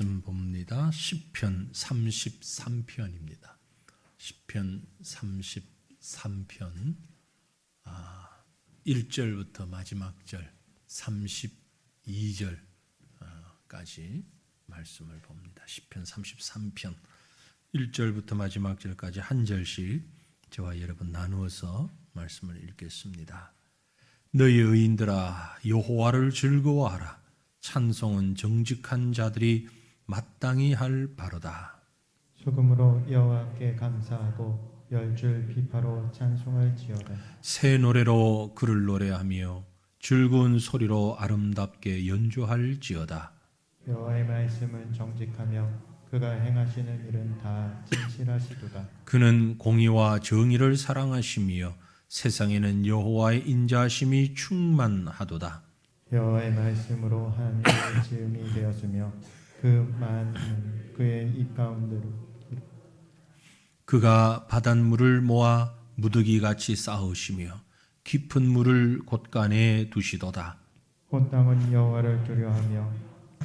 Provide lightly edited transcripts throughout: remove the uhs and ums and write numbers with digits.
말씀 봅니다. 시편 33편입니다. 시편 33편 1절부터 마지막 절 32절까지 말씀을 봅니다. 시편 33편 1절부터 마지막 절까지 한 절씩 저와 여러분 나누어서 말씀을 읽겠습니다. 너희 의인들아 여호와를 즐거워하라. 찬송은 정직한 자들이 마땅히 할 바로다. 소금으로 여호와께 감사하고 열줄 비파로 찬송을 지어라. 새 노래로 그를 노래하며 즐거운 소리로 아름답게 연주할지어다. 여호와의 말씀은 정직하며 그가 행하시는 일은 다 진실하시도다. 그는 공의와 정의를 사랑하시며 세상에는 여호와의 인자하심이 충만하도다. 여호와의 말씀으로 하나님의 지음이 되었으며 그 많은 그의 입 가운데로 그가 바닷물을 모아 무더기같이 쌓으시며 깊은 물을 곳간에 두시도다. 온 땅은 여호와를 두려워하며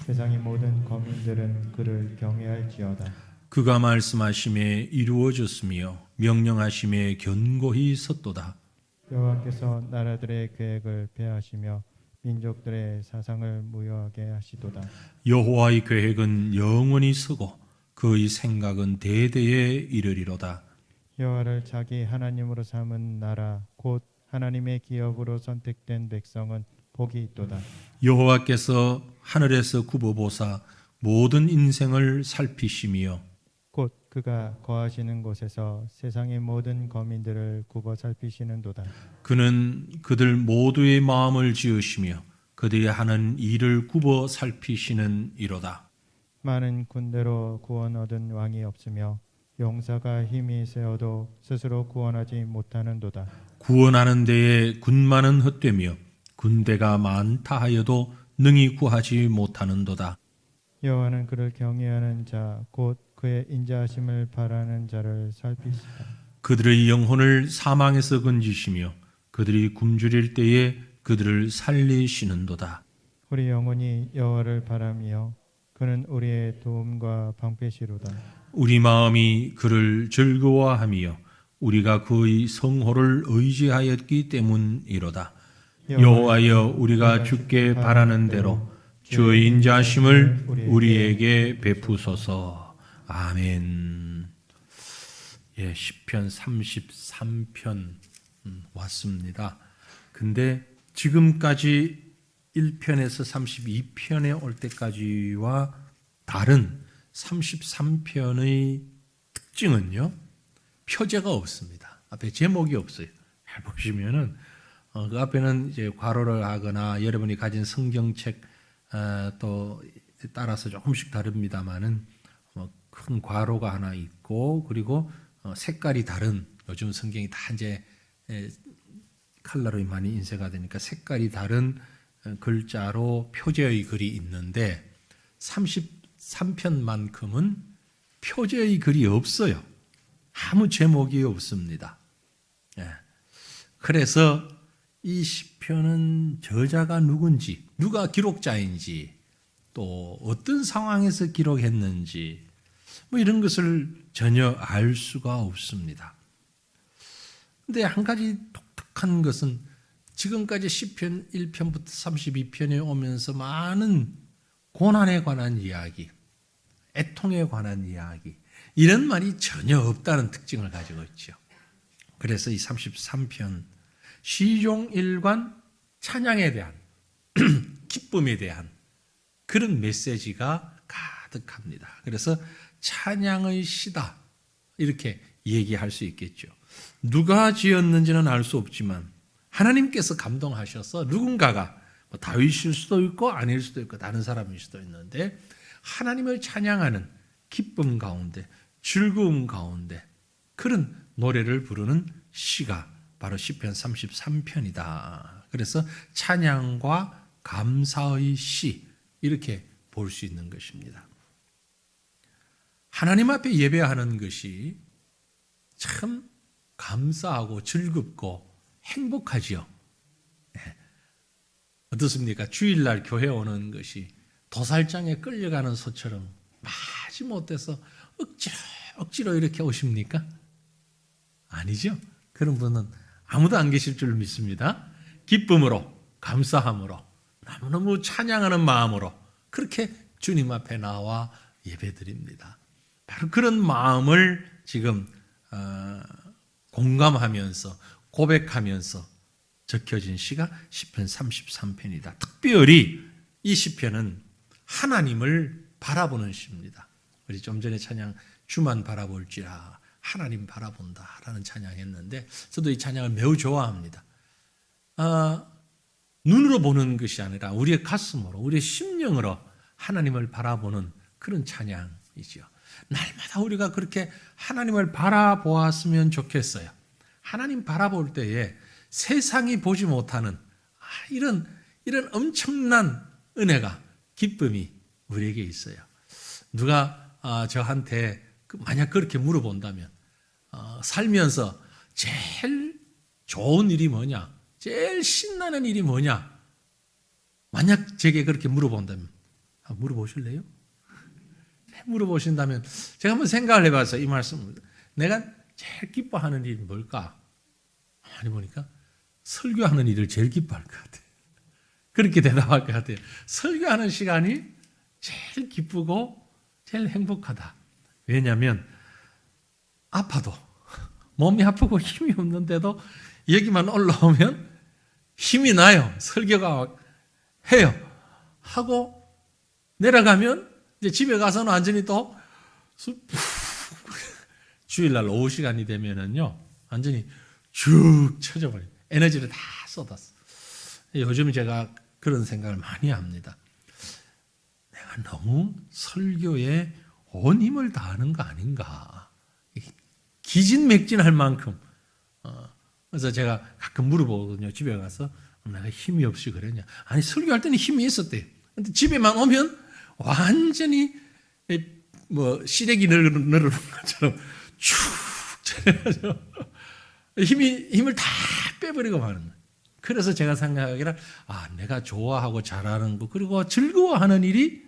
세상의 모든 거민들은 그를 경외할지어다. 그가 말씀하심에 이루어졌으며 명령하심에 견고히 섰도다. 여호와께서 나라들의 계획을 폐하시며 민족들의 사상을 무효하게 하시도다. 여호와의 계획은 영원히 서고 그의 생각은 대대에 이르리로다. 여호와를 자기 하나님으로 삼은 나라 곧 하나님의 기업으로 선택된 백성은 복이 있도다. 여호와께서 하늘에서 굽어보사 모든 인생을 살피시며 곧 그가 거하시는 곳에서 세상의 모든 거민들을 굽어 살피시는도다. 그는 그들 모두의 마음을 지으시며 그들이 하는 일을 굽어 살피시는 이로다. 많은 군대로 구원 얻은 왕이 없으며 용사가 힘이 세어도 스스로 구원하지 못하는도다. 구원하는 데에 군마는 헛되며 군대가 많다 하여도 능히 구하지 못하는도다. 여호와는 그를 경외하는 자 곧 그의 인자하심을 바라는 자를 살피시다. 그들의 영혼을 사망에서 건지시며 그들이 굶주릴 때에 그들을 살리시는도다. 우리 영혼이 여호와를 바라며 그는 우리의 도움과 방패시로다. 우리 마음이 그를 즐거워하며 우리가 그의 성호를 의지하였기 때문이로다. 여호와여 우리가 주께 바라는 대로 주의 인자하심을 우리에게 베푸소서. 아멘. 예, 시편 33편 왔습니다. 근데 지금까지 1편에서 32편에 올 때까지와 다른 33편의 특징은요, 표제가 없습니다. 앞에 제목이 없어요. 잘 보시면은 그 앞에는 이제 괄호를 하거나 여러분이 가진 성경책 또 따라서 조금씩 다릅니다만은 큰 괄호가 하나 있고 그리고 색깔이 다른, 요즘 성경이 다 이제 컬러로 많이 인쇄가 되니까 색깔이 다른 글자로 표제의 글이 있는데 33편만큼은 표제의 글이 없어요. 아무 제목이 없습니다. 그래서 이 시편은 저자가 누군지, 누가 기록자인지, 또 어떤 상황에서 기록했는지 뭐 이런 것을 전혀 알 수가 없습니다. 근데 한 가지 독특한 것은 지금까지 시편 1편부터 32편에 오면서 많은 고난에 관한 이야기, 애통에 관한 이야기, 이런 말이 전혀 없다는 특징을 가지고 있죠. 그래서 이 33편 시종일관 찬양에 대한 기쁨에 대한 그런 메시지가 가득합니다. 그래서 찬양의 시다 이렇게 얘기할 수 있겠죠. 누가 지었는지는 알 수 없지만 하나님께서 감동하셔서 누군가가 다윗일 수도 있고 아닐 수도 있고 다른 사람일 수도 있는데 하나님을 찬양하는 기쁨 가운데 즐거움 가운데 그런 노래를 부르는 시가 바로 시편 33편이다. 그래서 찬양과 감사의 시 이렇게 볼 수 있는 것입니다. 하나님 앞에 예배하는 것이 참 감사하고 즐겁고 행복하지요. 어떻습니까? 주일날 교회 오는 것이 도살장에 끌려가는 소처럼 마지 못해서 억지로 이렇게 오십니까? 아니죠. 그런 분은 아무도 안 계실 줄 믿습니다. 기쁨으로, 감사함으로, 너무너무 찬양하는 마음으로 그렇게 주님 앞에 나와 예배드립니다. 바로 그런 마음을 지금 공감하면서 고백하면서 적혀진 시가 시편 33편이다. 특별히 이 시편은 하나님을 바라보는 시입니다. 우리 좀 전에 찬양 주만 바라볼지라 하나님 바라본다라는 찬양했는데 저도 이 찬양을 매우 좋아합니다. 눈으로 보는 것이 아니라 우리의 가슴으로 우리의 심령으로 하나님을 바라보는 그런 찬양이지요. 날마다 우리가 그렇게 하나님을 바라보았으면 좋겠어요. 하나님 바라볼 때에 세상이 보지 못하는 이런 엄청난 은혜가 기쁨이 우리에게 있어요. 누가 저한테 만약 그렇게 물어본다면 살면서 제일 좋은 일이 뭐냐? 제일 신나는 일이 뭐냐? 만약 제게 그렇게 물어본다면 물어보실래요? 물어보신다면 제가 한번 생각을 해봤어요. 이 말씀 내가 제일 기뻐하는 일이 뭘까? 많이 보니까 설교하는 일을 제일 기뻐할 것 같아요. 그렇게 대답할 것 같아요. 설교하는 시간이 제일 기쁘고 제일 행복하다. 왜냐하면 아파도 몸이 아프고 힘이 없는데도 여기만 올라오면 힘이 나요. 설교가 해요. 하고 내려가면 이제 집에 가서는 완전히 또 주일날 오후 시간이 되면은요 완전히 쭉 쳐져버려요. 에너지를 다 쏟았어. 요즘 제가 그런 생각을 많이 합니다. 내가 너무 설교에 온 힘을 다하는 거 아닌가. 기진맥진할 만큼. 그래서 제가 가끔 물어보거든요. 집에 가서 내가 힘이 없이 그랬냐. 아니 설교할 때는 힘이 있었대요. 근데 집에만 오면 완전히 시래기 늘어놓는 것처럼 쭉 쳐가지고 힘을 다 빼버리고 마는 거예요. 그래서 제가 생각하기를 내가 좋아하고 잘하는 거 그리고 즐거워하는 일이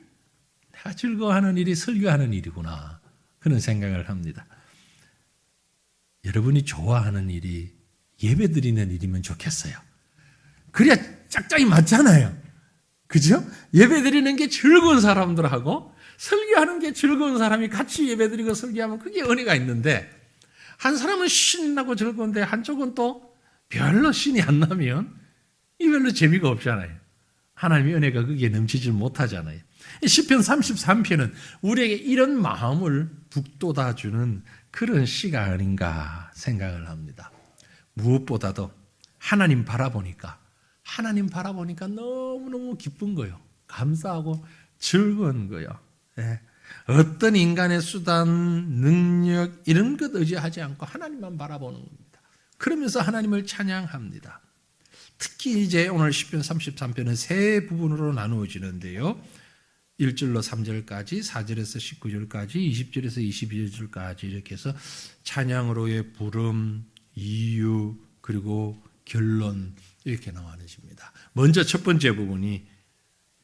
내가 즐거워하는 일이 설교하는 일이구나. 그런 생각을 합니다. 여러분이 좋아하는 일이 예배드리는 일이면 좋겠어요. 그래야 짝짝이 맞잖아요. 그죠? 예배드리는 게 즐거운 사람들하고 설교하는 게 즐거운 사람이 같이 예배드리고 설교하면 그게 은혜가 있는데 한 사람은 신이 나고 즐거운데 한쪽은 또 별로 신이 안 나면 이 별로 재미가 없잖아요. 하나님의 은혜가 거기에 넘치지 못하잖아요. 시편 33편은 우리에게 이런 마음을 북돋아주는 그런 시가 아닌가 생각을 합니다. 무엇보다도 하나님 바라보니까 너무너무 기쁜 거요. 감사하고 즐거운 거요. 예. 어떤 인간의 수단, 능력 이런 것 의지하지 않고 하나님만 바라보는 겁니다. 그러면서 하나님을 찬양합니다. 특히 이제 오늘 시편 33편은 세 부분으로 나누어지는데요. 1절로 3절까지, 4절에서 19절까지, 20절에서 22절까지 이렇게 해서 찬양으로의 부름, 이유, 그리고 결론 이렇게 나와집니다. 먼저 첫 번째 부분이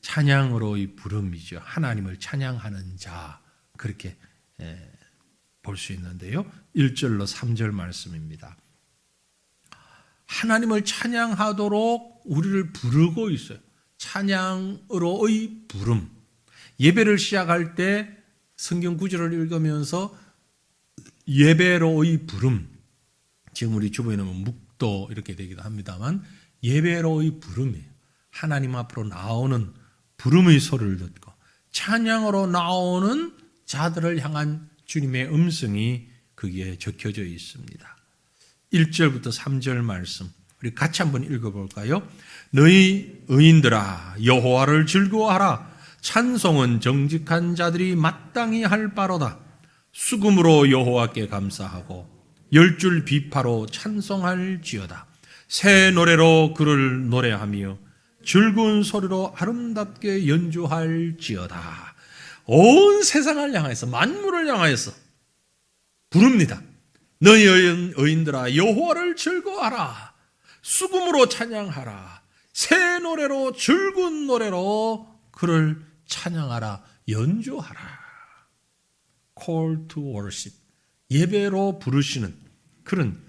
찬양으로의 부름이죠. 하나님을 찬양하는 자 그렇게 볼 수 있는데요. 1절로 3절 말씀입니다. 하나님을 찬양하도록 우리를 부르고 있어요. 찬양으로의 부름. 예배를 시작할 때 성경 구절을 읽으면서 예배로의 부름. 지금 우리 주보에는 묵도 이렇게 되기도 합니다만 예배로의 부름이에요. 하나님 앞으로 나오는 부름의 소리를 듣고 찬양으로 나오는 자들을 향한 주님의 음성이 거기에 적혀져 있습니다. 1절부터 3절 말씀 우리 같이 한번 읽어볼까요? 너희 의인들아 여호와를 즐거워하라. 찬송은 정직한 자들이 마땅히 할 바로다. 수금으로 여호와께 감사하고 열줄 비파로 찬송할지어다. 새 노래로 그를 노래하며 즐거운 소리로 아름답게 연주할지어다. 온 세상을 향해서 만물을 향하여서 부릅니다. 너희 의인들아 여호와를 즐거워하라. 수금으로 찬양하라. 새 노래로 즐거운 노래로 그를 찬양하라. 연주하라. call to worship. 예배로 부르시는 그런.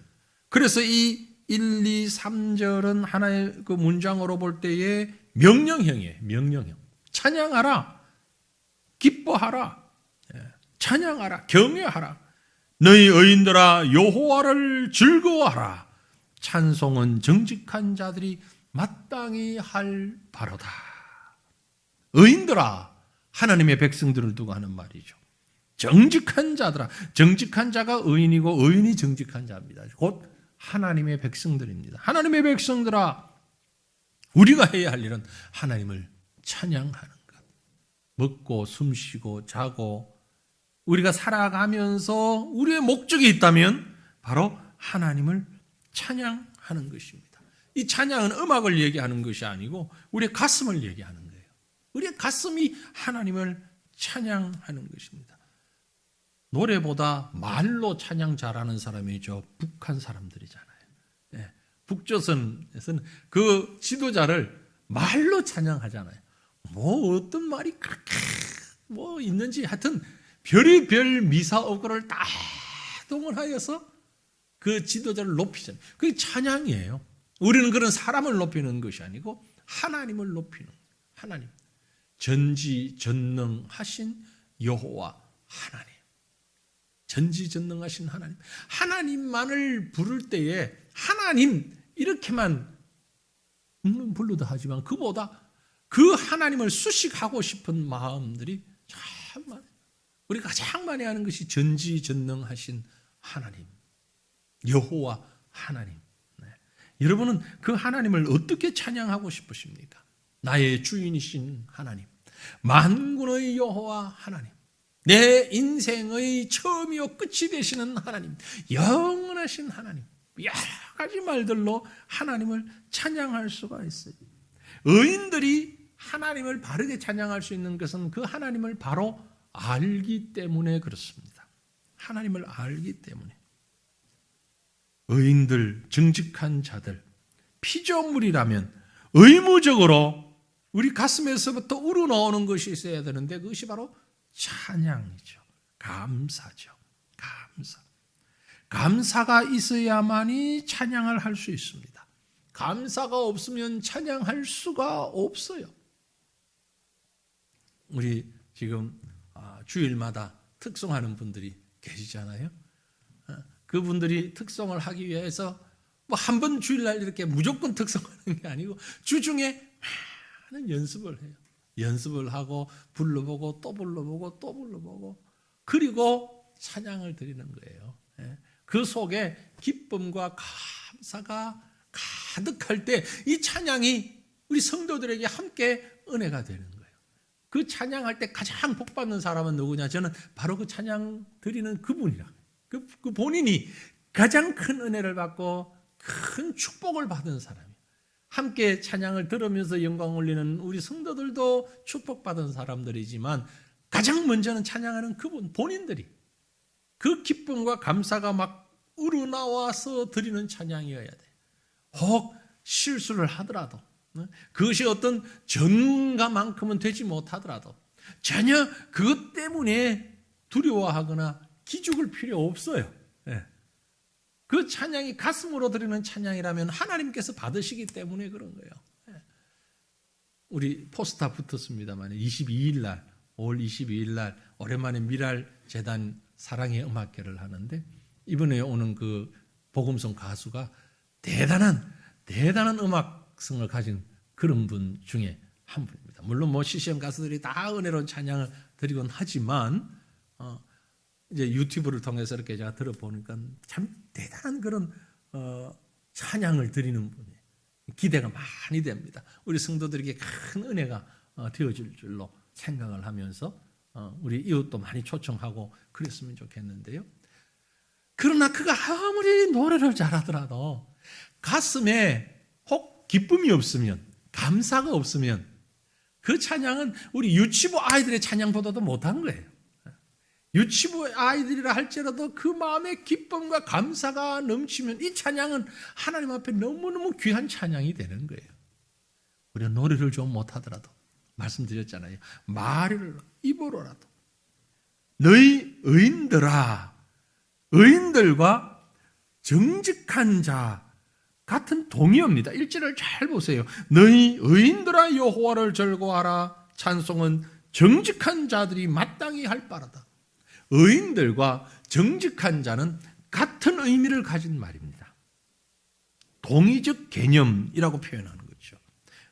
그래서 이 1, 2, 3절은 하나의 그 문장으로 볼 때의 명령형이에요. 명령형. 찬양하라. 기뻐하라. 찬양하라. 경외하라. 너희 의인들아 여호와를 즐거워하라. 찬송은 정직한 자들이 마땅히 할 바로다. 의인들아, 하나님의 백성들을 두고 하는 말이죠. 정직한 자들아. 정직한 자가 의인이고 의인이 정직한 자입니다. 곧 하나님의 백성들입니다. 하나님의 백성들아, 우리가 해야 할 일은 하나님을 찬양하는 것. 먹고 숨쉬고 자고 우리가 살아가면서 우리의 목적이 있다면 바로 하나님을 찬양하는 것입니다. 이 찬양은 음악을 얘기하는 것이 아니고 우리의 가슴을 얘기하는 거예요. 우리의 가슴이 하나님을 찬양하는 것입니다. 노래보다 말로 찬양 잘하는 사람이 저 북한 사람들이잖아요. 네. 북조선에서는 그 지도자를 말로 찬양하잖아요. 뭐 어떤 말이 그렇게 뭐 있는지 하여튼 별의별 미사오고를 다 동원하여서 그 지도자를 높이잖아요. 그게 찬양이에요. 우리는 그런 사람을 높이는 것이 아니고 하나님을 높이는 거예요. 하나님. 전지전능하신 여호와 하나님. 전지전능하신 하나님. 하나님만을 부를 때에 하나님 이렇게만 불러도 하지만 그보다 그 하나님을 수식하고 싶은 마음들이 참 많아요. 우리가 가장 많이 하는 것이 전지전능하신 하나님, 여호와 하나님. 네. 여러분은 그 하나님을 어떻게 찬양하고 싶으십니까? 나의 주인이신 하나님, 만군의 여호와 하나님, 내 인생의 처음이요 끝이 되시는 하나님, 영원하신 하나님, 여러 가지 말들로 하나님을 찬양할 수가 있어요. 의인들이 하나님을 바르게 찬양할 수 있는 것은 그 하나님을 바로 알기 때문에 그렇습니다. 하나님을 알기 때문에. 의인들, 정직한 자들, 피조물이라면 의무적으로 우리 가슴에서부터 우러나오는 것이 있어야 되는데 그것이 바로 찬양이죠. 감사죠. 감사. 감사가 있어야만이 찬양을 할 수 있습니다. 감사가 없으면 찬양할 수가 없어요. 우리 지금 주일마다 특송하는 분들이 계시잖아요. 그분들이 특송을 하기 위해서 뭐 한 번 주일날 이렇게 무조건 특송하는 게 아니고 주중에 많은 연습을 해요. 연습을 하고 불러보고 또 불러보고 또 불러보고 그리고 찬양을 드리는 거예요. 그 속에 기쁨과 감사가 가득할 때 이 찬양이 우리 성도들에게 함께 은혜가 되는 거예요. 그 찬양할 때 가장 복받는 사람은 누구냐? 저는 바로 그 찬양 드리는 그분이라. 그 본인이 가장 큰 은혜를 받고 큰 축복을 받은 사람이에요. 함께 찬양을 들으면서 영광 올리는 우리 성도들도 축복받은 사람들이지만 가장 먼저는 찬양하는 그분 본인들이 그 기쁨과 감사가 막 우러나와서 드리는 찬양이어야 돼요. 혹 실수를 하더라도 그것이 어떤 전가만큼은 되지 못하더라도 전혀 그것 때문에 두려워하거나 기죽을 필요 없어요. 그 찬양이 가슴으로 드리는 찬양이라면 하나님께서 받으시기 때문에 그런 거예요. 우리 포스터 붙었습니다만 22일 날 5월 22일 날 오랜만에 미랄 재단 사랑의 음악회를 하는데 이번에 오는 그 복음성 가수가 대단한 음악성을 가진 그런 분 중에 한 분입니다. 물론 뭐 CCM 가수들이 다 은혜로운 찬양을 드리곤 하지만 이제 유튜브를 통해서 이렇게 제가 들어보니까 참 대단한 그런 찬양을 드리는 분이에요. 기대가 많이 됩니다. 우리 성도들에게 큰 은혜가 되어질 줄로 생각을 하면서 우리 이웃도 많이 초청하고 그랬으면 좋겠는데요. 그러나 그가 아무리 노래를 잘하더라도 가슴에 혹 기쁨이 없으면 감사가 없으면 그 찬양은 우리 유치부 아이들의 찬양보다도 못한 거예요. 유치부 아이들이라 할지라도 그 마음에 기쁨과 감사가 넘치면 이 찬양은 하나님 앞에 너무너무 귀한 찬양이 되는 거예요. 우리가 노래를 좀 못하더라도 말씀드렸잖아요. 말을 입으로라도 너희 의인들아, 의인들과 정직한 자 같은 동의어입니다. 1절을 잘 보세요. 너희 의인들아 여호와를 즐거워하라. 찬송은 정직한 자들이 마땅히 할 바라다. 의인들과 정직한 자는 같은 의미를 가진 말입니다. 동의적 개념이라고 표현하는 거죠.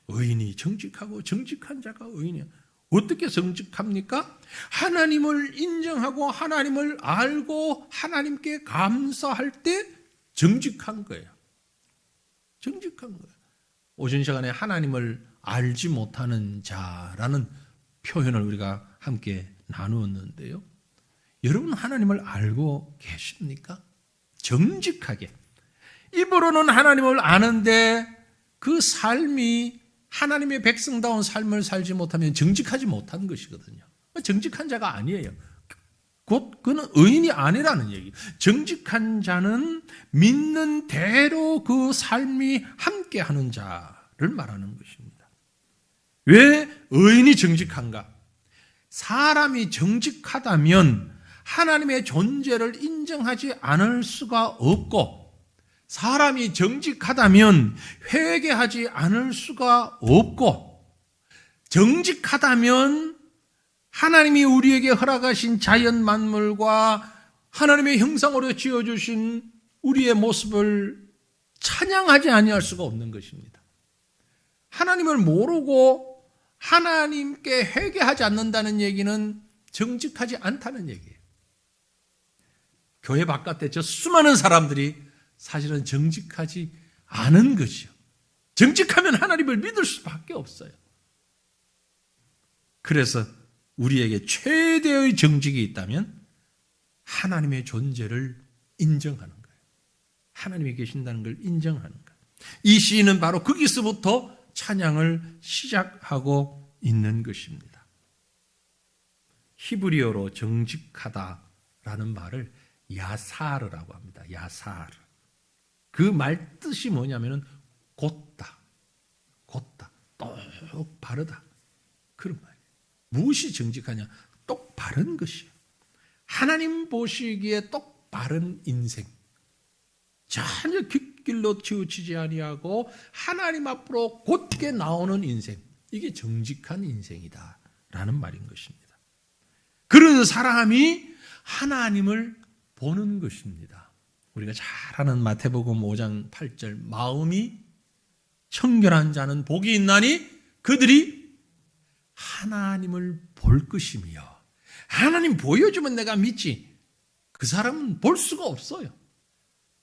의인이 정직하고 정직한 자가 의인이야. 어떻게 정직합니까? 하나님을 인정하고 하나님을 알고 하나님께 감사할 때 정직한 거예요. 정직한 거예요. 오전 시간에 하나님을 알지 못하는 자라는 표현을 우리가 함께 나누었는데요. 여러분 하나님을 알고 계십니까? 정직하게. 입으로는 하나님을 아는데 그 삶이 하나님의 백성다운 삶을 살지 못하면 정직하지 못한 것이거든요. 정직한 자가 아니에요. 곧 그는 의인이 아니라는 얘기. 정직한 자는 믿는 대로 그 삶이 함께하는 자를 말하는 것입니다. 왜 의인이 정직한가? 사람이 정직하다면 하나님의 존재를 인정하지 않을 수가 없고, 사람이 정직하다면 회개하지 않을 수가 없고, 정직하다면 하나님이 우리에게 허락하신 자연 만물과 하나님의 형상으로 지어주신 우리의 모습을 찬양하지 아니할 수가 없는 것입니다. 하나님을 모르고 하나님께 회개하지 않는다는 얘기는 정직하지 않다는 얘기예요. 교회 바깥에 저 수많은 사람들이 사실은 정직하지 않은 것이요. 정직하면 하나님을 믿을 수밖에 없어요. 그래서 우리에게 최대의 정직이 있다면 하나님의 존재를 인정하는 거예요. 하나님이 계신다는 걸 인정하는 거예요. 이 시인은 바로 거기서부터 찬양을 시작하고 있는 것입니다. 히브리어로 정직하다라는 말을 야사르라고 합니다. 야사르. 그 말 뜻이 뭐냐면은 곧다, 똑 바르다, 그런 말이에요. 무엇이 정직하냐? 똑 바른 것이에요. 하나님 보시기에 똑 바른 인생, 전혀 뒷길로 치우치지 아니하고 하나님 앞으로 곧게 나오는 인생, 이게 정직한 인생이다라는 말인 것입니다. 그런 사람이 하나님을 보는 것입니다. 우리가 잘 아는 마태복음 5장 8절, 마음이 청결한 자는 복이 있나니 그들이 하나님을 볼 것이며, 하나님 보여주면 내가 믿지, 그 사람은 볼 수가 없어요.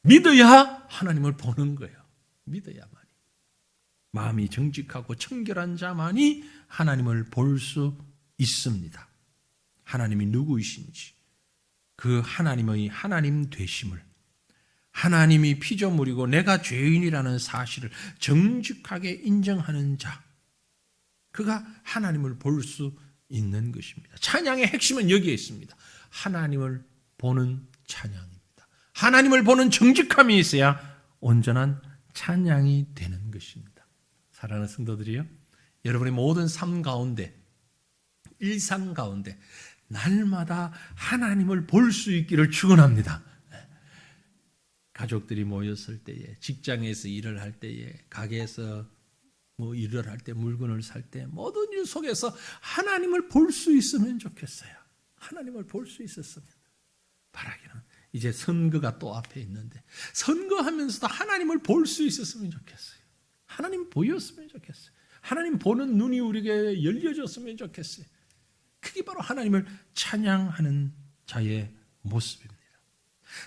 믿어야 하나님을 보는 거예요. 믿어야만이. 마음이 정직하고 청결한 자만이 하나님을 볼 수 있습니다. 하나님이 누구이신지, 그 하나님의 하나님 되심을, 하나님이 피조물이고 내가 죄인이라는 사실을 정직하게 인정하는 자, 그가 하나님을 볼 수 있는 것입니다. 찬양의 핵심은 여기에 있습니다. 하나님을 보는 찬양입니다. 하나님을 보는 정직함이 있어야 온전한 찬양이 되는 것입니다. 사랑하는 성도들이요, 여러분의 모든 삶 가운데, 일상 가운데 날마다 하나님을 볼 수 있기를 축원합니다. 가족들이 모였을 때에, 직장에서 일을 할 때에, 가게에서 일을 할 때, 물건을 살 때, 모든 일 속에서 하나님을 볼 수 있으면 좋겠어요. 하나님을 볼 수 있었으면. 바라기는 이제 선거가 또 앞에 있는데, 선거하면서도 하나님을 볼 수 있었으면 좋겠어요. 하나님 보였으면 좋겠어요. 하나님 보는 눈이 우리에게 열려졌으면 좋겠어요. 그게 바로 하나님을 찬양하는 자의 모습입니다.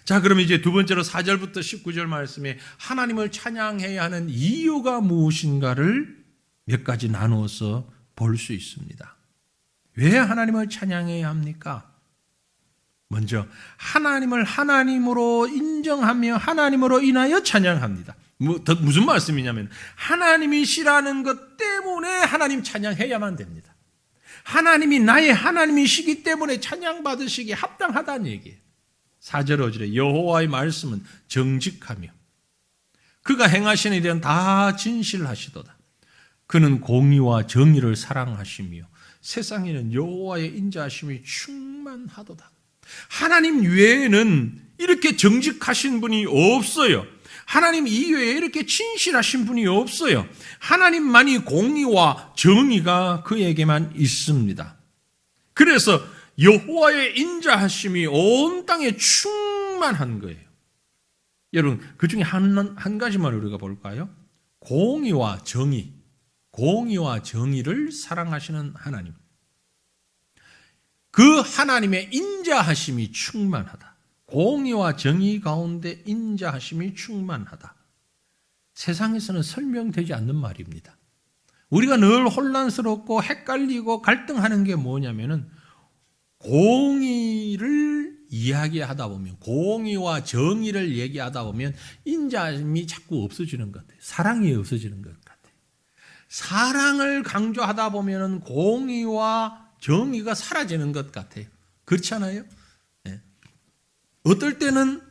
자, 그러면 이제 두 번째로 4절부터 19절 말씀에 하나님을 찬양해야 하는 이유가 무엇인가를 몇 가지 나누어서 볼 수 있습니다. 왜 하나님을 찬양해야 합니까? 먼저 하나님을 하나님으로 인정하며 하나님으로 인하여 찬양합니다. 무슨 말씀이냐면 하나님이시라는 것 때문에 하나님 찬양해야만 됩니다. 하나님이 나의 하나님이시기 때문에 찬양받으시기에 합당하다는 얘기예요. 4절 5절에 여호와의 말씀은 정직하며 그가 행하시는 일은 다 진실하시도다. 그는 공의와 정의를 사랑하시며 세상에는 여호와의 인자하심이 충만하도다. 하나님 외에는 이렇게 정직하신 분이 없어요. 하나님 이외에 이렇게 진실하신 분이 없어요. 하나님만이 공의와 정의가 그에게만 있습니다. 그래서 여호와의 인자하심이 온 땅에 충만한 거예요. 여러분, 그 중에 한 가지만 우리가 볼까요? 공의와 정의, 공의와 정의를 사랑하시는 하나님. 그 하나님의 인자하심이 충만하다. 공의와 정의 가운데 인자하심이 충만하다. 세상에서는 설명되지 않는 말입니다. 우리가 늘 혼란스럽고 헷갈리고 갈등하는 게 뭐냐면은 공의를 이야기하다 보면, 공의와 정의를 얘기하다 보면 인자함이 자꾸 없어지는 것 같아요. 사랑이 없어지는 것 같아요. 사랑을 강조하다 보면 공의와 정의가 사라지는 것 같아요. 그렇지 않아요? 네. 어떨 때는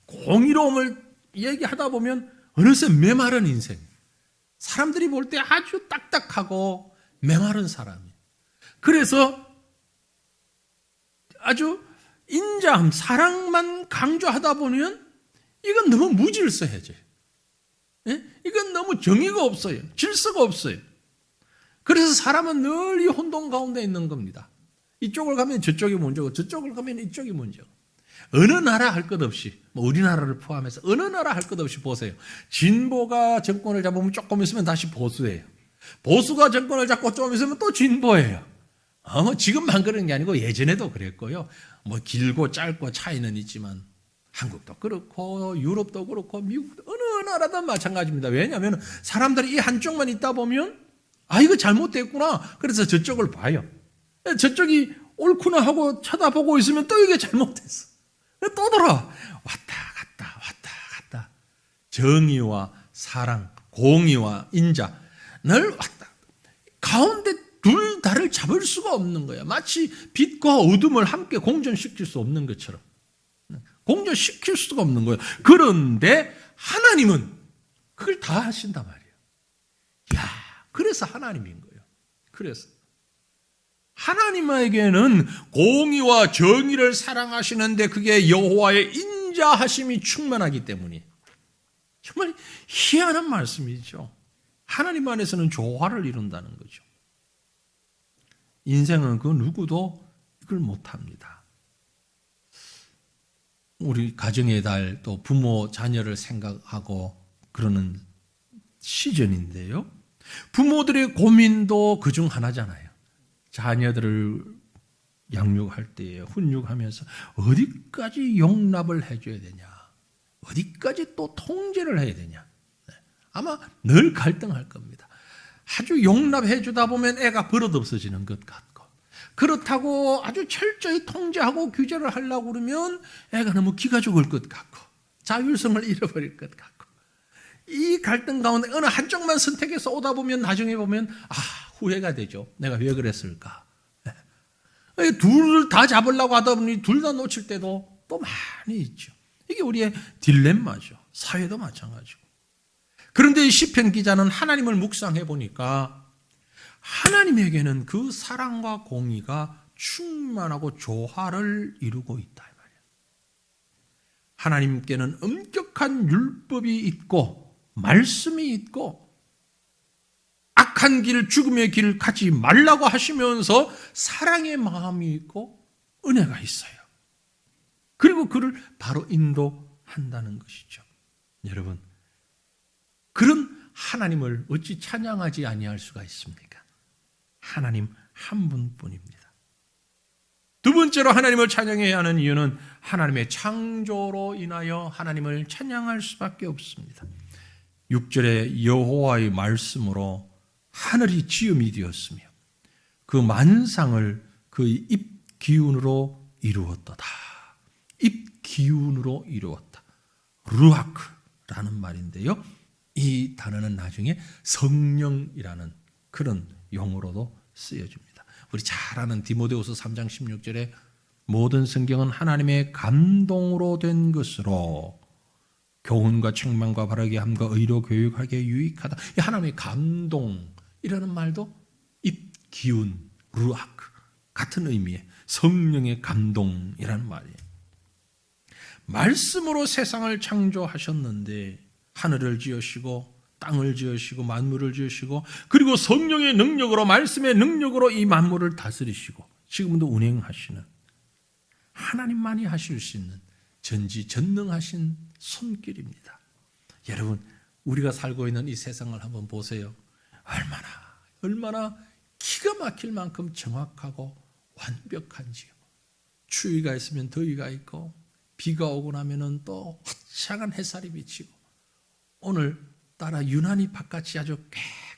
공의로움을 얘기하다 보면 어느새 메마른 인생. 사람들이 볼 때 아주 딱딱하고 메마른 사람이에요. 그래서 아주 인자함, 사랑만 강조하다 보면 이건 너무 무질서해져요. 예? 이건 너무 정의가 없어요. 질서가 없어요. 그래서 사람은 늘 이 혼돈 가운데 있는 겁니다. 이쪽을 가면 저쪽이 문제고 저쪽을 가면 이쪽이 문제고. 어느 나라 할 것 없이, 우리나라를 포함해서 어느 나라 할 것 없이 보세요. 진보가 정권을 잡으면 조금 있으면 다시 보수예요. 보수가 정권을 잡고 조금 있으면 또 진보예요. 지금만 그런 게 아니고 예전에도 그랬고요. 길고 짧고 차이는 있지만 한국도 그렇고 유럽도 그렇고 미국도 어느 나라든 마찬가지입니다. 왜냐하면 사람들이 이 한쪽만 있다 보면 이거 잘못됐구나. 그래서 저쪽을 봐요. 저쪽이 옳구나 하고 쳐다보고 있으면 또 이게 잘못됐어. 또 돌아. 왔다 갔다. 정의와 사랑, 공의와 인자 늘 왔다. 가운데 둘 다를 잡을 수가 없는 거야. 마치 빛과 어둠을 함께 공존시킬 수 없는 것처럼. 공존시킬 수가 없는 거예요. 그런데 하나님은 그걸 다 하신단 말이에요. 그래서 하나님인 거예요. 그래서 하나님에게는 공의와 정의를 사랑하시는데 그게 여호와의 인자하심이 충만하기 때문이에요. 정말 희한한 말씀이죠. 하나님 안에서는 조화를 이룬다는 거죠. 인생은 그 누구도 이걸 못합니다. 우리 가정의 달, 또 부모, 자녀를 생각하고 그러는 시즌인데요. 부모들의 고민도 그중 하나잖아요. 자녀들을 양육할 때 훈육하면서 어디까지 용납을 해줘야 되냐, 어디까지 또 통제를 해야 되냐. 아마 늘 갈등할 겁니다. 아주 용납해 주다 보면 애가 버릇없어지는 것 같고, 그렇다고 아주 철저히 통제하고 규제를 하려고 그러면 애가 너무 기가 죽을 것 같고 자율성을 잃어버릴 것 같고, 이 갈등 가운데 어느 한쪽만 선택해서 오다 보면 나중에 보면 후회가 되죠. 내가 왜 그랬을까. 둘을 다 잡으려고 하다 보니 둘 다 놓칠 때도 또 많이 있죠. 이게 우리의 딜레마죠. 사회도 마찬가지고. 그런데 이 시편 기자는 하나님을 묵상해 보니까 하나님에게는 그 사랑과 공의가 충만하고 조화를 이루고 있다. 하나님께는 엄격한 율법이 있고 말씀이 있고 악한 길, 죽음의 길을 가지 말라고 하시면서 사랑의 마음이 있고 은혜가 있어요. 그리고 그를 바로 인도한다는 것이죠. 여러분, 그런 하나님을 어찌 찬양하지 아니할 수가 있습니까? 하나님 한 분뿐입니다. 두 번째로 하나님을 찬양해야 하는 이유는 하나님의 창조로 인하여 하나님을 찬양할 수밖에 없습니다. 6절에 여호와의 말씀으로 하늘이 지음이 되었으며 그 만상을 그의 입 기운으로 이루었도다. 입 기운으로 이루었다. 루아크라는 말인데요. 이 단어는 나중에 성령이라는 그런 용어로도 쓰여집니다. 우리 잘 아는 디모데후서 3장 16절에 모든 성경은 하나님의 감동으로 된 것으로 교훈과 책망과 바르게 함과 의로 교육하기에 유익하다. 이 하나님의 감동이라는 말도 입 기운, 루아크 같은 의미의 성령의 감동이라는 말이에요. 말씀으로 세상을 창조하셨는데 하늘을 지으시고 땅을 지으시고 만물을 지으시고 그리고 성령의 능력으로 말씀의 능력으로 이 만물을 다스리시고 지금도 운행하시는 하나님만이 하실 수 있는 전지전능하신 손길입니다. 여러분, 우리가 살고 있는 이 세상을 한번 보세요. 얼마나 기가 막힐 만큼 정확하고 완벽한지요. 추위가 있으면 더위가 있고 비가 오고 나면은 또 화창한 햇살이 비치고 오늘따라 유난히 바깥이 아주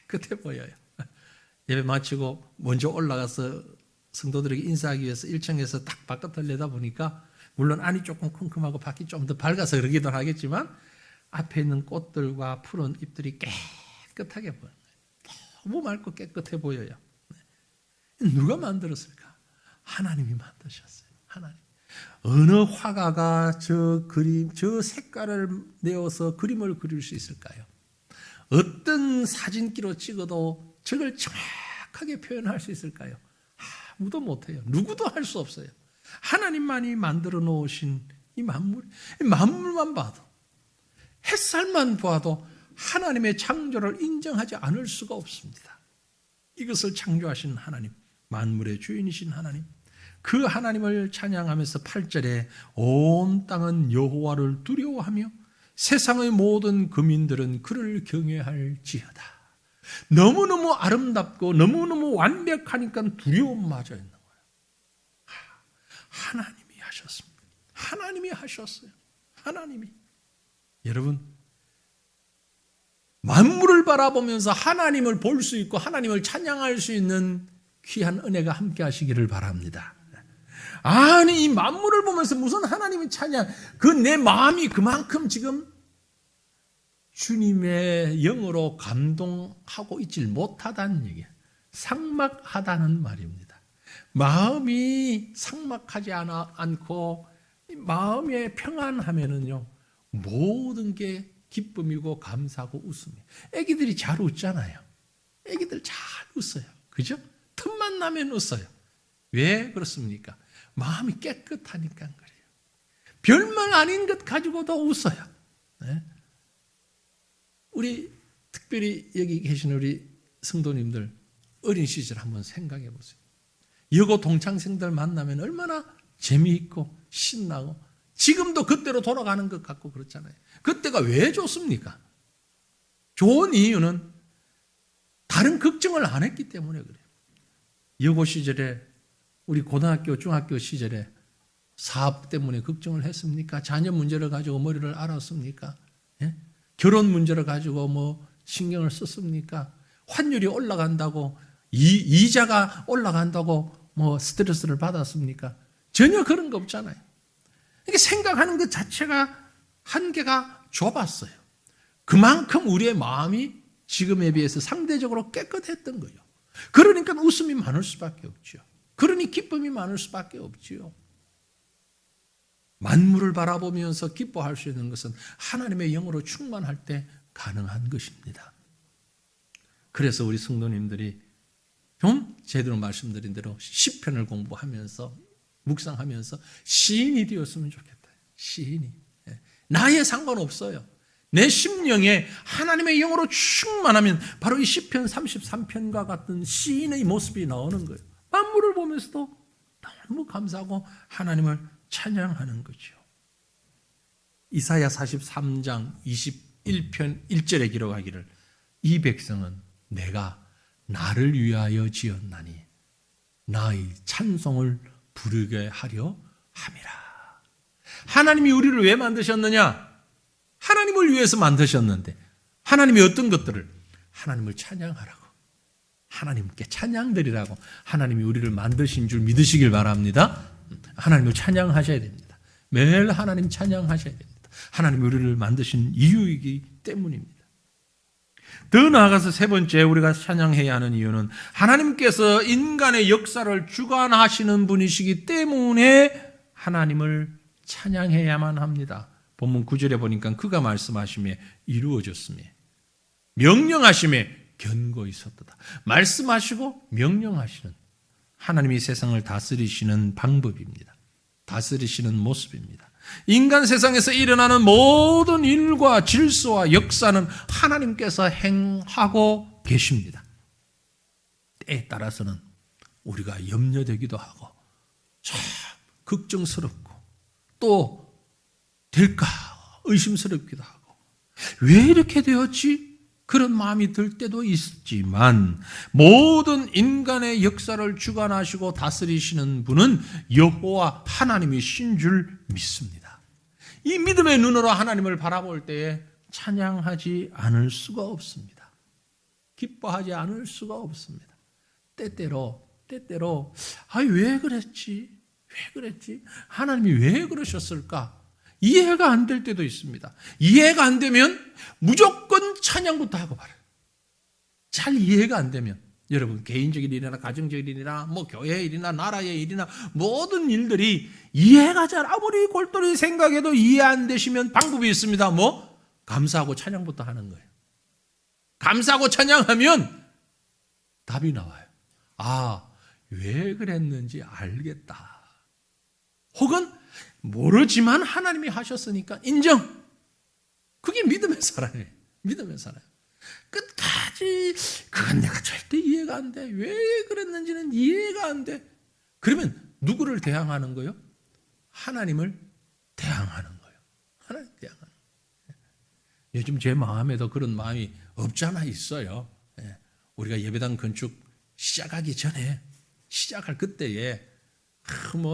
깨끗해 보여요. 예배 마치고 먼저 올라가서 성도들에게 인사하기 위해서 1층에서 딱 바깥을 내다보니까 물론 안이 조금 컴컴하고 밖이 좀 더 밝아서 그러기도 하겠지만 앞에 있는 꽃들과 푸른 잎들이 깨끗하게 보여요. 너무 맑고 깨끗해 보여요. 누가 만들었을까? 하나님이 만드셨어요. 하나님. 어느 화가가 저 그림, 저 색깔을 내어서 그림을 그릴 수 있을까요? 어떤 사진기로 찍어도 저걸 정확하게 표현할 수 있을까요? 아무도 못해요. 누구도 할 수 없어요. 하나님만이 만들어 놓으신 이 만물만 봐도, 햇살만 봐도 하나님의 창조를 인정하지 않을 수가 없습니다. 이것을 창조하신 하나님, 만물의 주인이신 하나님, 그 하나님을 찬양하면서 8절에 온 땅은 여호와를 두려워하며 세상의 모든 거민들은 그를 경외할지어다. 너무너무 아름답고 너무너무 완벽하니까 두려움마저 있는 거예요. 하나님이 하셨습니다. 하나님이 하셨어요. 하나님이. 여러분, 만물을 바라보면서 하나님을 볼 수 있고 하나님을 찬양할 수 있는 귀한 은혜가 함께 하시기를 바랍니다. 아니, 이 만물을 보면서 무슨 하나님의 찬양, 내 마음이 그만큼 지금 주님의 영으로 감동하고 있질 못하다는 얘기예요. 삭막하다는 말입니다. 마음이 삭막하지 않고 마음에 평안하면은요, 모든 게 기쁨이고 감사하고 웃음이에요. 애기들이 잘 웃잖아요. 애기들 잘 웃어요. 그죠? 틈만 나면 웃어요. 왜 그렇습니까? 마음이 깨끗하니까 그래요. 별말 아닌 것 가지고도 웃어요. 네? 우리 특별히 여기 계신 우리 성도님들 어린 시절 한번 생각해 보세요. 여고 동창생들 만나면 얼마나 재미있고 신나고 지금도 그때로 돌아가는 것 같고 그렇잖아요. 그때가 왜 좋습니까? 좋은 이유는 다른 걱정을 안 했기 때문에 그래요. 여고 시절에 우리 고등학교, 중학교 시절에 사업 때문에 걱정을 했습니까? 자녀 문제를 가지고 머리를 앓았습니까? 예? 결혼 문제를 가지고 신경을 썼습니까? 환율이 올라간다고 이자가 올라간다고 스트레스를 받았습니까? 전혀 그런 거 없잖아요. 이게 생각하는 것 자체가 한계가 좁았어요. 그만큼 우리의 마음이 지금에 비해서 상대적으로 깨끗했던 거예요. 그러니까 웃음이 많을 수밖에 없죠. 그러니 기쁨이 많을 수밖에 없지요. 만물을 바라보면서 기뻐할 수 있는 것은 하나님의 영으로 충만할 때 가능한 것입니다. 그래서 우리 성도님들이 좀 제대로 말씀드린 대로 시편을 공부하면서 묵상하면서 시인이 되었으면 좋겠다. 시인이. 나에 상관없어요. 내 심령에 하나님의 영으로 충만하면 바로 이 시편 33편과 같은 시인의 모습이 나오는 거예요. 만물을 보면서도 너무 감사하고 하나님을 찬양하는 거죠. 이사야 43장 21편 1절에 기록하기를 이 백성은 내가 나를 위하여 지었나니 나의 찬송을 부르게 하려 함이라. 하나님이 우리를 왜 만드셨느냐? 하나님을 위해서 만드셨는데 하나님이 어떤 것들을? 하나님을 찬양하라고, 하나님께 찬양드리라고 하나님이 우리를 만드신 줄 믿으시길 바랍니다. 하나님을 찬양하셔야 됩니다. 매일 하나님 찬양하셔야 됩니다. 하나님이 우리를 만드신 이유이기 때문입니다. 더 나아가서 세 번째 우리가 찬양해야 하는 이유는 하나님께서 인간의 역사를 주관하시는 분이시기 때문에 하나님을 찬양해야만 합니다. 본문 9절에 보니까 그가 말씀하심에 이루어졌으며 명령하심에 견고히 섰도다. 말씀하시고 명령하시는 하나님이 세상을 다스리시는 방법입니다. 다스리시는 모습입니다. 인간 세상에서 일어나는 모든 일과 질서와 역사는 하나님께서 행하고 계십니다. 때에 따라서는 우리가 염려되기도 하고 참 걱정스럽고 또 될까 의심스럽기도 하고 왜 이렇게 되었지? 그런 마음이 들 때도 있지만 모든 인간의 역사를 주관하시고 다스리시는 분은 여호와 하나님이신 줄 믿습니다. 이 믿음의 눈으로 하나님을 바라볼 때에 찬양하지 않을 수가 없습니다. 기뻐하지 않을 수가 없습니다. 때때로 왜 그랬지? 하나님이 왜 그러셨을까? 이해가 안 될 때도 있습니다. 이해가 안 되면 무조건 찬양부터 하고 말아요. 잘 이해가 안 되면 여러분 개인적인 일이나 가정적인 일이나 교회의 일이나 나라의 일이나 모든 일들이 이해가 잘 아무리 골똘히 생각해도 이해 안 되시면 방법이 있습니다. 감사하고 찬양부터 하는 거예요. 감사하고 찬양하면 답이 나와요. 왜 그랬는지 알겠다. 혹은 모르지만 하나님이 하셨으니까 인정. 그게 믿음의 사랑이에요. 믿음의 사랑. 끝까지 그건 내가 절대 이해가 안 돼. 왜 그랬는지는 이해가 안 돼. 그러면 누구를 대항하는 거예요? 하나님을 대항하는 거예요. 하나님 대항하는 거예요. 요즘 제 마음에도 그런 마음이 없잖아 있어요. 우리가 예배당 건축 시작하기 전에 시작할 그때에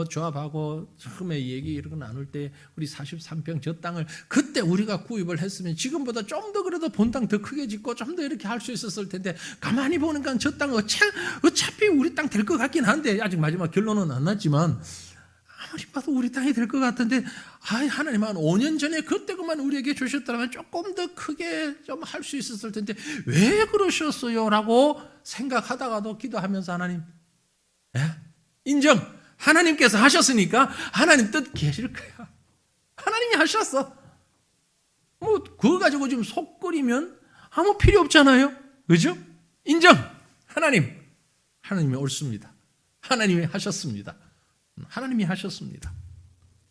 조합하고 처음에 얘기 이런 거 나눌 때 우리 43평 저 땅을 그때 우리가 구입을 했으면 지금보다 좀 더 그래도 본 땅 더 크게 짓고 좀 더 이렇게 할 수 있었을 텐데 가만히 보니까 저 땅 어차피 우리 땅 될 것 같긴 한데 아직 마지막 결론은 안 났지만 아무리 봐도 우리 땅이 될 것 같은데 하나님 한 5년 전에 그때 그만 우리에게 주셨더라면 조금 더 크게 좀 할 수 있었을 텐데 왜 그러셨어요? 라고 생각하다가도 기도하면서 하나님 인정. 하나님께서 하셨으니까 하나님 뜻 계실 거야. 하나님이 하셨어. 그거 가지고 지금 속 끓이면 아무 필요 없잖아요. 그죠? 인정. 하나님이 옳습니다. 하나님이 하셨습니다. 하나님이 하셨습니다.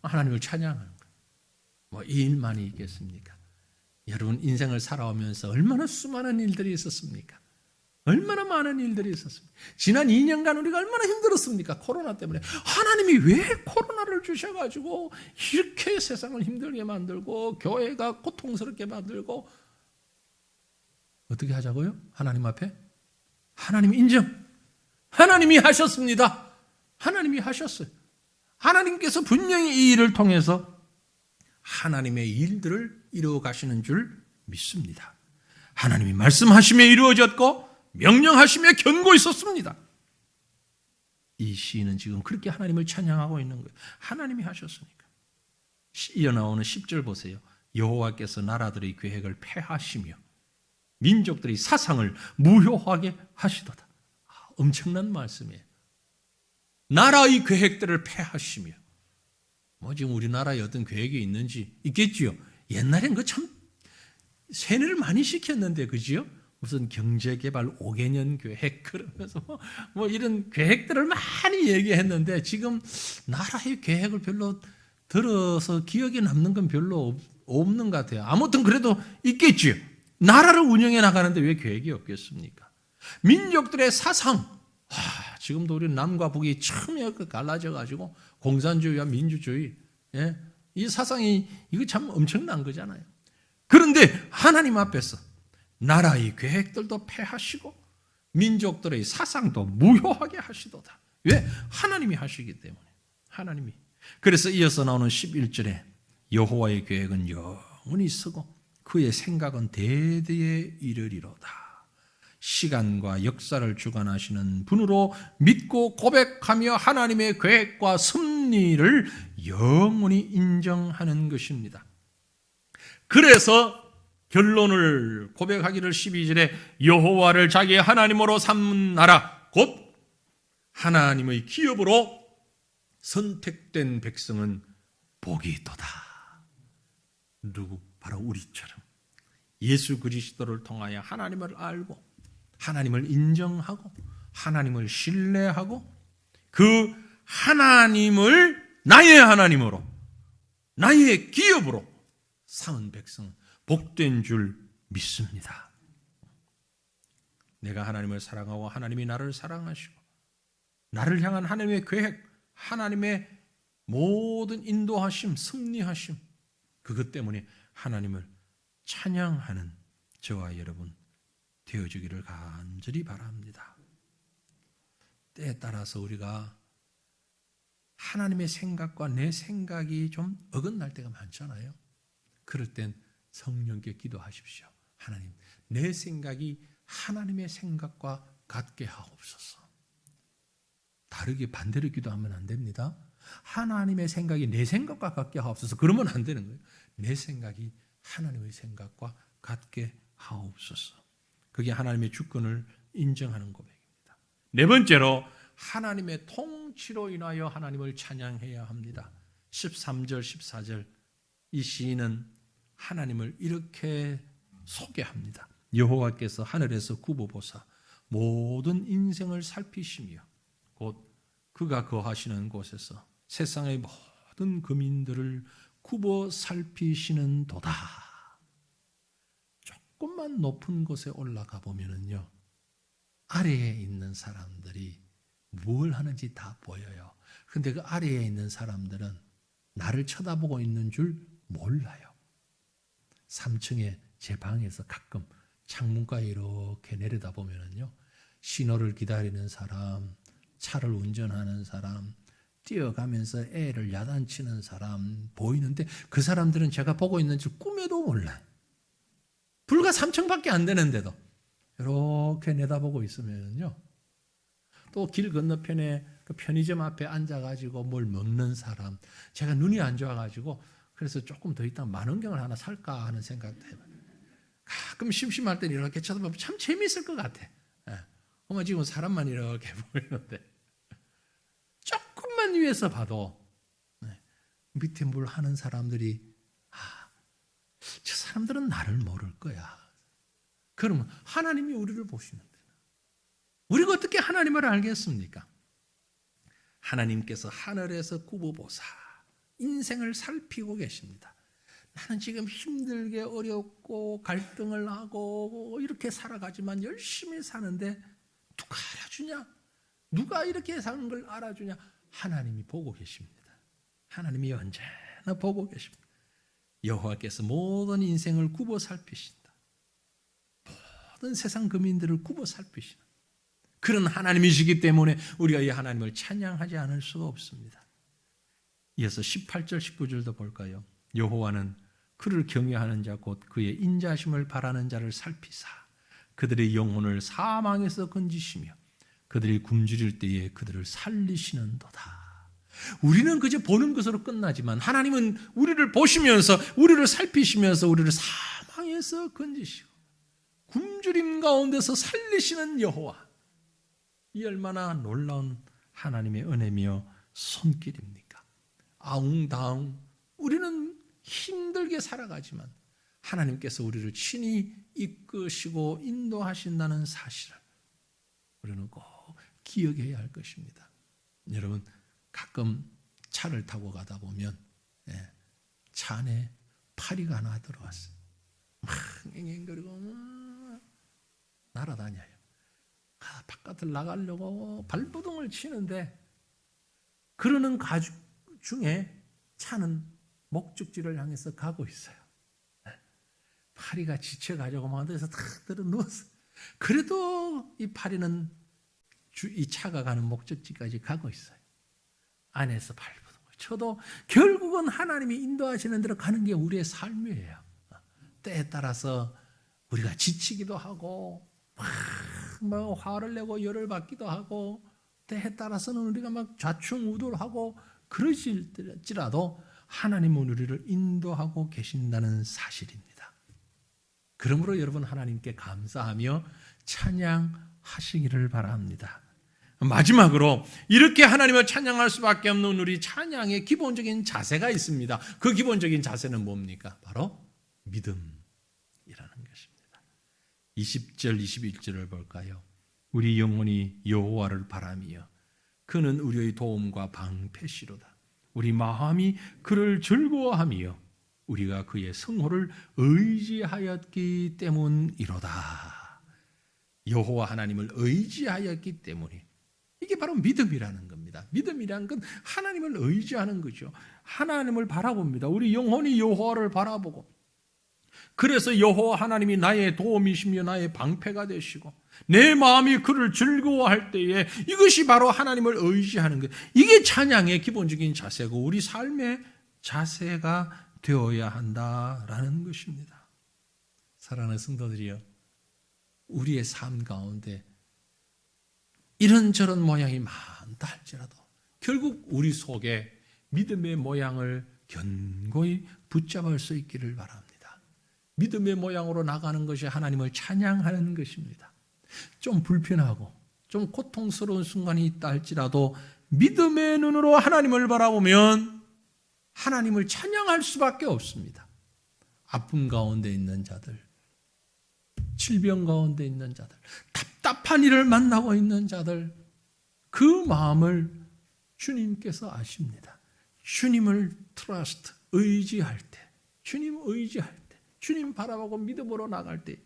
하나님을 찬양하는 거예요. 이 일만이 있겠습니까? 여러분 인생을 살아오면서 얼마나 수많은 일들이 있었습니까? 얼마나 많은 일들이 있었습니까? 지난 2년간 우리가 얼마나 힘들었습니까? 코로나 때문에. 하나님이 왜 코로나를 주셔가지고 이렇게 세상을 힘들게 만들고 교회가 고통스럽게 만들고 어떻게 하자고요? 하나님 앞에? 하나님 인정. 하나님이 하셨습니다. 하나님이 하셨어요. 하나님께서 분명히 이 일을 통해서 하나님의 일들을 이루어 가시는 줄 믿습니다. 하나님이 말씀하시며 이루어졌고 명령하시며 견고 있었습니다. 이 시인은 지금 그렇게 하나님을 찬양하고 있는 거예요. 하나님이 하셨으니까. 이어나오는 10절 보세요. 여호와께서 나라들의 계획을 폐하시며 민족들의 사상을 무효하게 하시도다. 엄청난 말씀이에요. 나라의 계획들을 폐하시며 지금 우리나라에 어떤 계획이 있는지 있겠지요. 옛날엔 참 세뇌를 많이 시켰는데 그지요? 무슨 경제개발 5개년 계획 그러면서 이런 계획들을 많이 얘기했는데 지금 나라의 계획을 별로 들어서 기억에 남는 건 별로 없는 것 같아요. 아무튼 그래도 있겠지요. 나라를 운영해 나가는데 왜 계획이 없겠습니까? 민족들의 사상 지금도 우리 남과 북이 참 갈라져 가지고 공산주의와 민주주의 이 사상이 이거 참 엄청난 거잖아요. 그런데 하나님 앞에서 나라의 계획들도 폐하시고 민족들의 사상도 무효하게 하시도다. 왜? 하나님이 하시기 때문에. 하나님이. 그래서 이어서 나오는 11절에 여호와의 계획은 영원히 서고 그의 생각은 대대에 이르리로다. 시간과 역사를 주관하시는 분으로 믿고 고백하며 하나님의 계획과 섭리를 영원히 인정하는 것입니다. 그래서 결론을 고백하기를 12절에 여호와를 자기의 하나님으로 삼는 나라 곧 하나님의 기업으로 선택된 백성은 복이 있도다. 누구? 바로 우리처럼 예수 그리스도를 통하여 하나님을 알고 하나님을 인정하고 하나님을 신뢰하고 그 하나님을 나의 하나님으로, 나의 기업으로 삼은 백성은 복된 줄 믿습니다. 내가 하나님을 사랑하고 하나님이 나를 사랑하시고 나를 향한 하나님의 계획, 하나님의 모든 인도하심, 섭리하심, 그것 때문에 하나님을 찬양하는 저와 여러분 되어주기를 간절히 바랍니다. 때에 따라서 우리가 하나님의 생각과 내 생각이 좀 어긋날 때가 많잖아요. 그럴 땐 성령께 기도하십시오. 하나님, 내 생각이 하나님의 생각과 같게 하옵소서. 다르게 반대로 기도하면 안 됩니다. 하나님의 생각이 내 생각과 같게 하옵소서. 그러면 안 되는 거예요. 내 생각이 하나님의 생각과 같게 하옵소서. 그게 하나님의 주권을 인정하는 고백입니다. 네 번째로 하나님의 통치로 인하여 하나님을 찬양해야 합니다. 13절, 14절 이 시인은 하나님을 이렇게 소개합니다. 여호와께서 하늘에서 굽어보사 모든 인생을 살피시며 곧 그가 거하시는 곳에서 세상의 모든 거민들을 굽어 살피시는 도다. 조금만 높은 곳에 올라가 보면은요, 아래에 있는 사람들이 뭘 하는지 다 보여요. 근데 그 아래에 있는 사람들은 나를 쳐다보고 있는 줄 몰라요. 3층에 제 방에서 가끔 창문가에 이렇게 내려다 보면은요, 신호를 기다리는 사람, 차를 운전하는 사람, 뛰어가면서 애를 야단치는 사람 보이는데 그 사람들은 제가 보고 있는 줄 꿈에도 몰라요. 불과 3층밖에 안 되는데도 이렇게 내다보고 있으면요, 또 길 건너편에 그 편의점 앞에 앉아가지고 뭘 먹는 사람, 제가 눈이 안 좋아가지고 그래서 조금 더 있다 만원경을 하나 살까 하는 생각도 해봐요. 가끔 심심할 때 이렇게 쳐다보면 참 재미있을 것 같아. 어머, 지금 사람만 이렇게 보이는데 조금만 위에서 봐도 밑에 뭘 하는 사람들이 저 사람들은 나를 모를 거야. 그러면 하나님이 우리를 보시는데 우리가 어떻게 하나님을 알겠습니까? 하나님께서 하늘에서 굽어보사 인생을 살피고 계십니다. 나는 지금 힘들게 어렵고 갈등을 하고 이렇게 살아가지만 열심히 사는데 누가 알아주냐? 누가 이렇게 사는 걸 알아주냐? 하나님이 보고 계십니다. 하나님이 언제나 보고 계십니다. 여호와께서 모든 인생을 굽어 살피신다. 모든 세상 거민들을 굽어 살피시는 그런 하나님이시기 때문에 우리가 이 하나님을 찬양하지 않을 수가 없습니다. 이어서 18절 19절도 볼까요? 여호와는 그를 경외하는 자 곧 그의 인자하심을 바라는 자를 살피사 그들의 영혼을 사망에서 건지시며 그들이 굶주릴 때에 그들을 살리시는도다. 우리는 그저 보는 것으로 끝나지만 하나님은 우리를 보시면서 우리를 살피시면서 우리를 사망에서 건지시고 굶주림 가운데서 살리시는 여호와. 이 얼마나 놀라운 하나님의 은혜며 손길입니까? 아웅다웅 우리는 힘들게 살아가지만 하나님께서 우리를 친히 이끄시고 인도하신다는 사실을 우리는 꼭 기억해야 할 것입니다. 여러분 가끔 차를 타고 가다 보면 차 안에 파리가 하나 들어왔어요. 막 앵앵거리고 날아다녀요. 바깥을 나가려고 발버둥을 치는데 그러는 가족 중에 차는 목적지를 향해서 가고 있어요. 파리가 지쳐가지고 막 어디서 탁 들어 누웠어요. 그래도 이 파리는 이 차가 가는 목적지까지 가고 있어요. 안에서 발버둥을 쳐도 결국은 하나님이 인도하시는 대로 가는 게 우리의 삶이에요. 때에 따라서 우리가 지치기도 하고 막 화를 내고 열을 받기도 하고 때에 따라서는 우리가 막 좌충우돌하고 그러실지라도 하나님은 우리를 인도하고 계신다는 사실입니다. 그러므로 여러분 하나님께 감사하며 찬양하시기를 바랍니다. 마지막으로 이렇게 하나님을 찬양할 수밖에 없는 우리 찬양의 기본적인 자세가 있습니다. 그 기본적인 자세는 뭡니까? 바로 믿음이라는 것입니다. 20절 21절을 볼까요? 우리 영혼이 여호와를 바라며 그는 우리의 도움과 방패시로다. 우리 마음이 그를 즐거워하며 우리가 그의 성호를 의지하였기 때문이로다. 여호와 하나님을 의지하였기 때문에 이게 바로 믿음이라는 겁니다. 믿음이란 건 하나님을 의지하는 거죠. 하나님을 바라봅니다. 우리 영혼이 여호와를 바라보고, 그래서 여호와 하나님이 나의 도움이시며 나의 방패가 되시고 내 마음이 그를 즐거워할 때에 이것이 바로 하나님을 의지하는 것. 이게 찬양의 기본적인 자세고 우리 삶의 자세가 되어야 한다라는 것입니다. 사랑하는 성도들이여, 우리의 삶 가운데 이런저런 모양이 많다 할지라도 결국 우리 속에 믿음의 모양을 견고히 붙잡을 수 있기를 바랍니다. 믿음의 모양으로 나가는 것이 하나님을 찬양하는 것입니다. 좀 불편하고 좀 고통스러운 순간이 있다 할지라도 믿음의 눈으로 하나님을 바라보면 하나님을 찬양할 수밖에 없습니다. 아픔 가운데 있는 자들, 질병 가운데 있는 자들, 답답한 일을 만나고 있는 자들, 그 마음을 주님께서 아십니다. 주님을 트러스트, 의지할 때, 주님 의지할 때, 주님 바라보고 믿음으로 나갈 때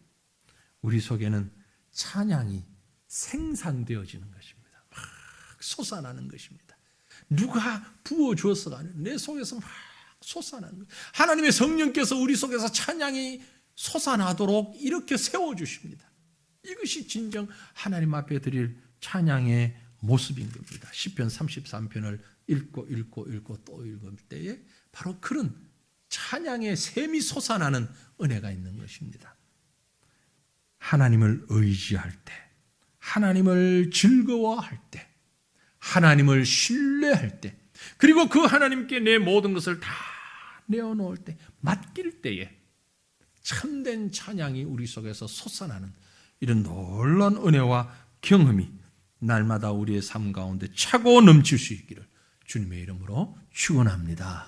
우리 속에는 찬양이 생산되어지는 것입니다. 막 솟아나는 것입니다. 누가 부어주어서가 아니라 내 속에서 막 솟아나는 거예요. 하나님의 성령께서 우리 속에서 찬양이 솟아나도록 이렇게 세워주십니다. 이것이 진정 하나님 앞에 드릴 찬양의 모습인 겁니다. 시편 33편을 읽고 또 읽을 때에 바로 그런 찬양의 샘이 솟아나는 은혜가 있는 것입니다. 하나님을 의지할 때, 하나님을 즐거워할 때, 하나님을 신뢰할 때, 그리고 그 하나님께 내 모든 것을 다 내어놓을 때, 맡길 때에 참된 찬양이 우리 속에서 솟아나는 이런 놀라운 은혜와 경험이 날마다 우리의 삶 가운데 차고 넘칠 수 있기를 주님의 이름으로 축원합니다.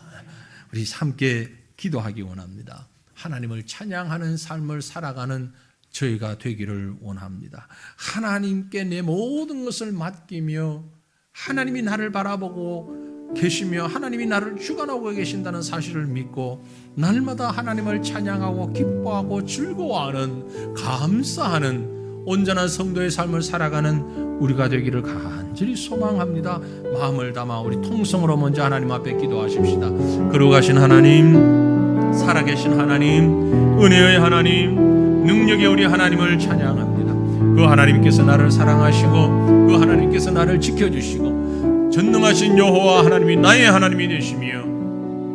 우리 함께 기도하기 원합니다. 하나님을 찬양하는 삶을 살아가는 저희가 되기를 원합니다. 하나님께 내 모든 것을 맡기며 하나님이 나를 바라보고 계시며 하나님이 나를 주관하고 계신다는 사실을 믿고 날마다 하나님을 찬양하고 기뻐하고 즐거워하는, 감사하는 온전한 성도의 삶을 살아가는 우리가 되기를 간절히 소망합니다. 마음을 담아 우리 통성으로 먼저 하나님 앞에 기도하십시다. 거룩하신 하나님, 살아계신 하나님, 은혜의 하나님, 능력의 우리 하나님을 찬양합니다. 그 하나님께서 나를 사랑하시고 그 하나님께서 나를 지켜주시고 전능하신 여호와 하나님이 나의 하나님이 되시며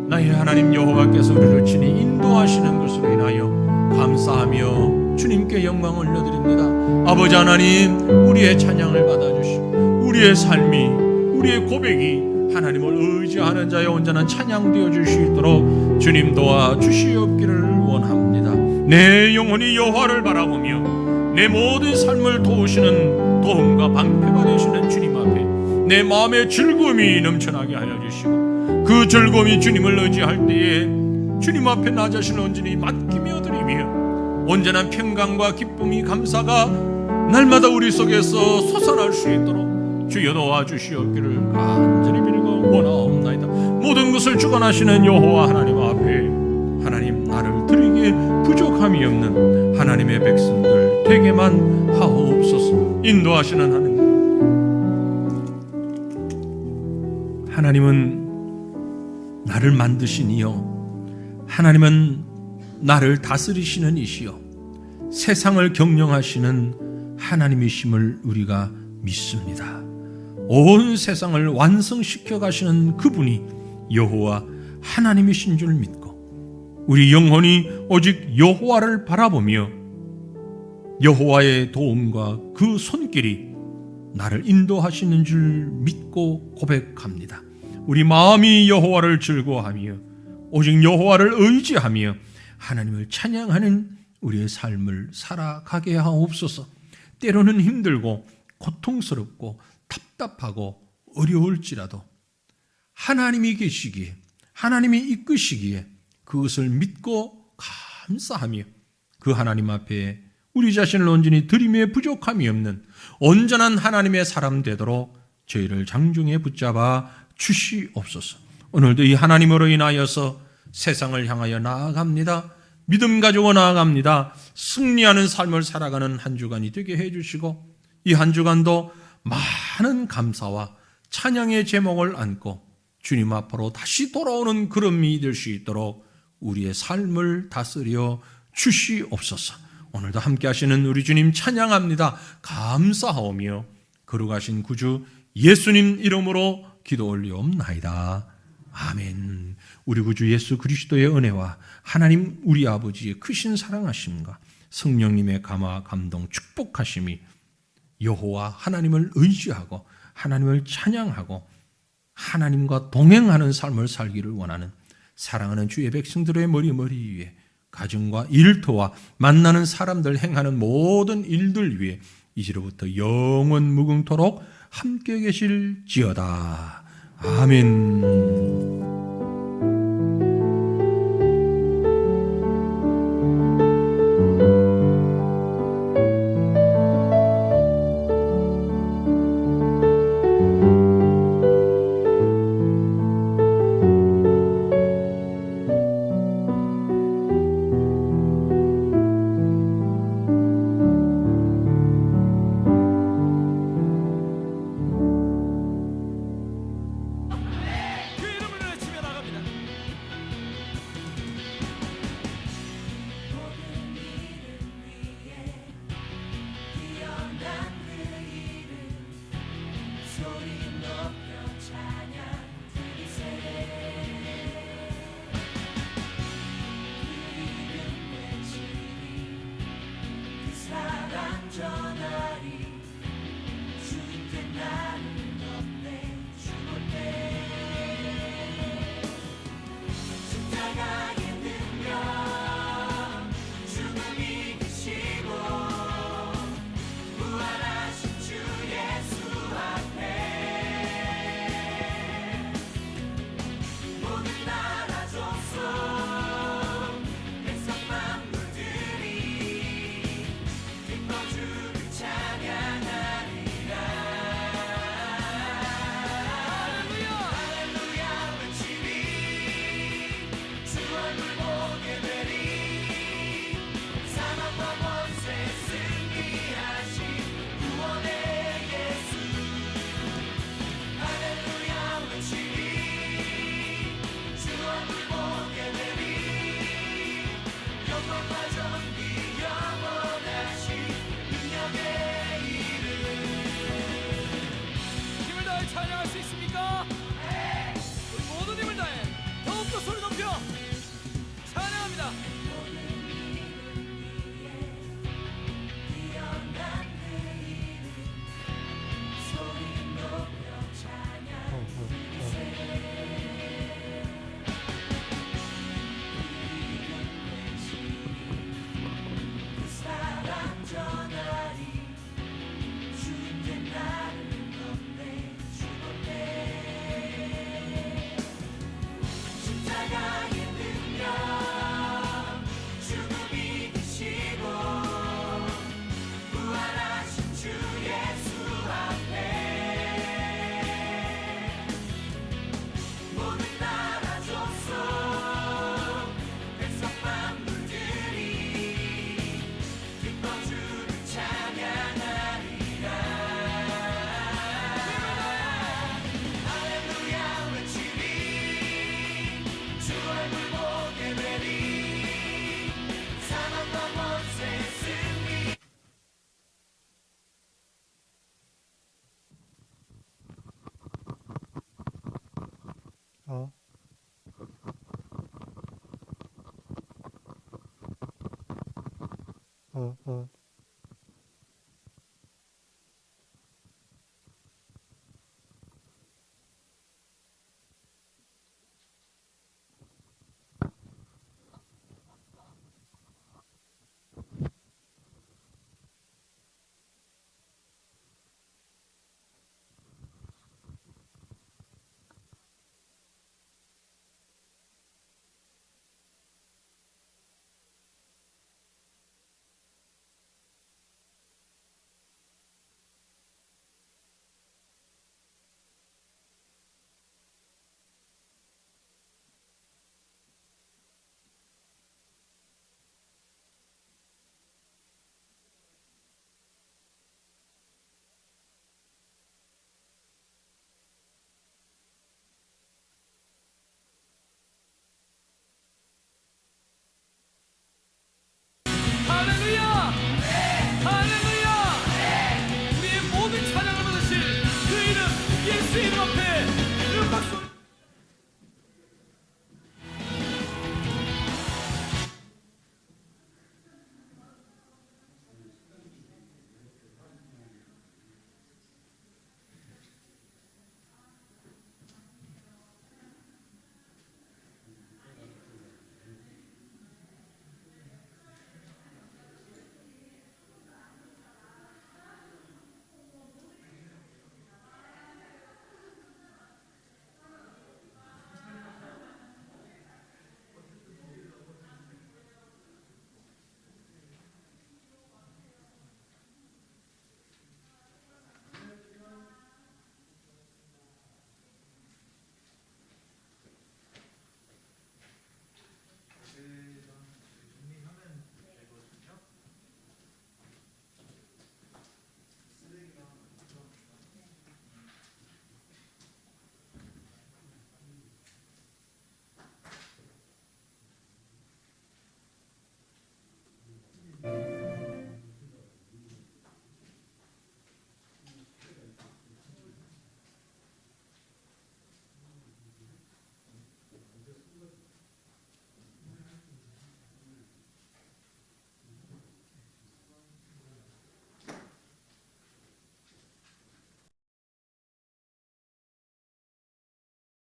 나의 하나님 여호와께서 우리를 친히 인도하시는 것으로 인하여 감사하며 주님께 영광을 올려드립니다. 아버지 하나님, 우리의 찬양을 받아주시고 우리의 삶이, 우리의 고백이 하나님을 의지하는 자의 온전한 찬양 되어 주시도록 주님 도와주시옵기를 원합니다. 내 영혼이 여호와를 바라보며 내 모든 삶을 도우시는 도움과 방패가 되시는 주님 앞에 내 마음의 즐거움이 넘쳐나게 하여 주시고 그 즐거움이 주님을 의지할 때에 주님 앞에 나 자신을 온전히 맡기며 드리며 온전한 평강과 기쁨이, 감사가 날마다 우리 속에서 솟아날 수 있도록 주여 도와주시옵기를 간절히 빌고 원하옵나이다. 모든 것을 주관하시는 여호와 하나님 앞에 하나님, 나를 드리기에 부족함이 없는 하나님의 백성들 되게만 하옵소서. 인도하시는 하나님은 나를 만드신 이요, 하나님은 나를 다스리시는 이시요 세상을 경영하시는 하나님이심을 우리가 믿습니다. 온 세상을 완성시켜 가시는 그분이 여호와 하나님이신 줄 믿고 우리 영혼이 오직 여호와를 바라보며 여호와의 도움과 그 손길이 나를 인도하시는 줄 믿고 고백합니다. 우리 마음이 여호와를 즐거워하며 오직 여호와를 의지하며 하나님을 찬양하는 우리의 삶을 살아가게 하옵소서. 때로는 힘들고 고통스럽고 답답하고 어려울지라도 하나님이 계시기에, 하나님이 이끄시기에 그것을 믿고 감사하며 그 하나님 앞에 우리 자신을 온전히 드림에 부족함이 없는 온전한 하나님의 사람 되도록 저희를 장중에 붙잡아 주시옵소서. 오늘도 이 하나님으로 인하여서 세상을 향하여 나아갑니다. 믿음 가지고 나아갑니다. 승리하는 삶을 살아가는 한 주간이 되게 해주시고, 이 한 주간도 많은 감사와 찬양의 제목을 안고 주님 앞으로 다시 돌아오는 걸음이 될 수 있도록 우리의 삶을 다스려 주시옵소서. 오늘도 함께 하시는 우리 주님 찬양합니다. 감사하오며 거룩하신 구주 예수님 이름으로 기도 올리옵나이다. 아멘. 우리 구주 예수 그리스도의 은혜와 하나님 우리 아버지의 크신 사랑하심과 성령님의 감화 감동 축복하심이 여호와 하나님을 의지하고 하나님을 찬양하고 하나님과 동행하는 삶을 살기를 원하는 사랑하는 주의 백성들의 머리 위에, 가정과 일터와 만나는 사람들 행하는 모든 일들 위에 이제로부터 영원 무궁토록 함께 계실지어다. 아멘. 할렐루야.